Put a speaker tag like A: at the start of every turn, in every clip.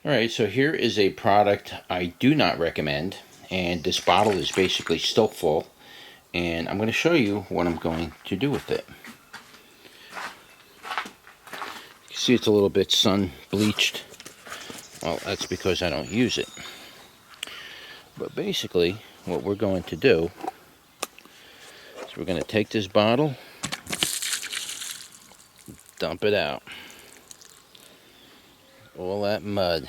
A: Alright, so here is a product I do not recommend, and this bottle is basically still full, and I'm going to show you what I'm going to do with it. You can see it's a little bit sun bleached. Well, that's because I don't use it. But basically, what we're going to do is we're going to take this bottle, dump it out. All that mud,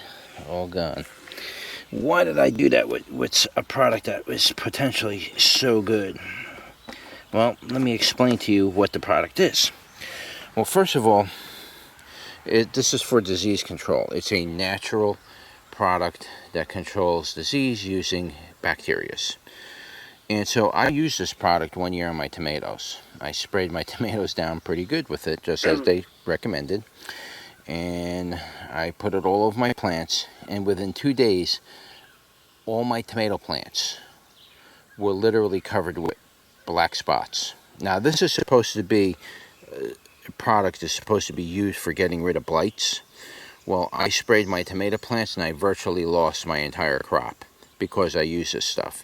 A: all gone. Why did I do that with a product that was potentially so good? Well, let me explain to you what the product is. Well, first of all, this is for disease control. It's a natural product that controls disease using bacteria. And so I used this product 1 year on my tomatoes. I sprayed my tomatoes down pretty good with it, just as they recommended. And I put it all over my plants, and within 2 days, all my tomato plants were literally covered with black spots. Now, this is supposed to be, a product is supposed to be used for getting rid of blights. Well, I sprayed my tomato plants and I virtually lost my entire crop because I used this stuff.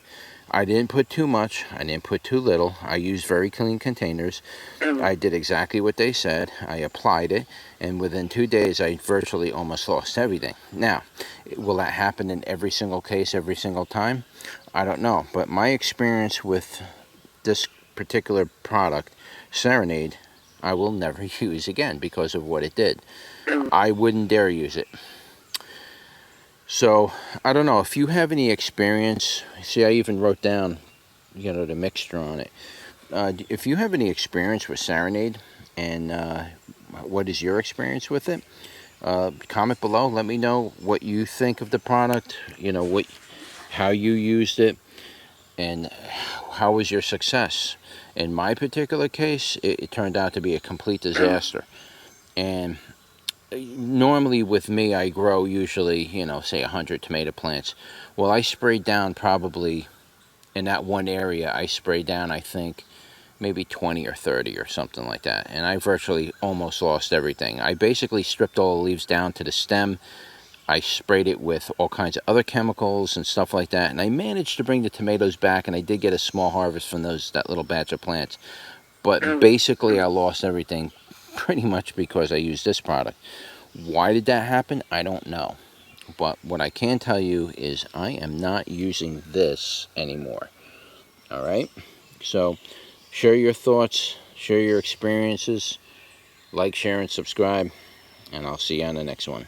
A: I didn't put too much, I didn't put too little. I used very clean containers. I did exactly what they said. I applied it, and within 2 days I virtually almost lost everything. Now, will that happen in every single case, every single time? I don't know, but my experience with this particular product, Serenade, I will never use again because of what it did. I wouldn't dare use it. So, I don't know, if you have any experience, see, I even wrote down, the mixture on it. If you have any experience with Serenade, and what is your experience with it, comment below. Let me know what you think of the product, how you used it, and how was your success. In my particular case, it turned out to be a complete disaster. And normally with me, I grow usually, say 100 tomato plants. Well, I sprayed down probably, in that one area, I sprayed down, I think, maybe 20 or 30 or something like that. And I virtually almost lost everything. I basically stripped all the leaves down to the stem. I sprayed it with all kinds of other chemicals and stuff like that. And I managed to bring the tomatoes back, and I did get a small harvest from that little batch of plants. But basically, I lost everything pretty much because I used this product. Why did that happen? I don't know. But what I can tell you is I am not using this anymore. Alright? So, share your thoughts, share your experiences, like, share, and subscribe, and I'll see you on the next one.